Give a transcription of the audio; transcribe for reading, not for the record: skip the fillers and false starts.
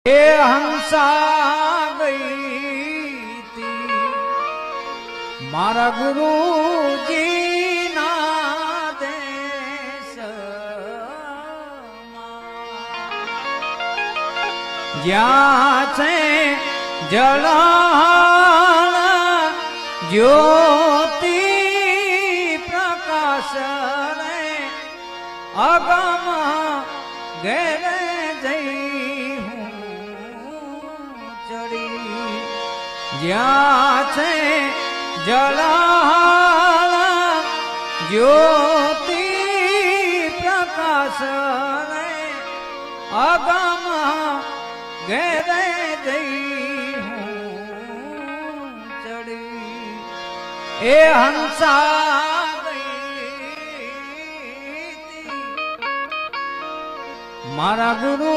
એ હંસા ગઈ તી મારા ગુરુજી ના દેશમાં જ્યાં છે જળ જ્યોતિ પ્રકાશ રે અગમ ઘેરે જઈ જ્યાં છે જળ જ્યોતિ પ્રકાશ રે અગમ ઘેરે જઈ ચડી એ હંસા ગઈ મારા ગુરુ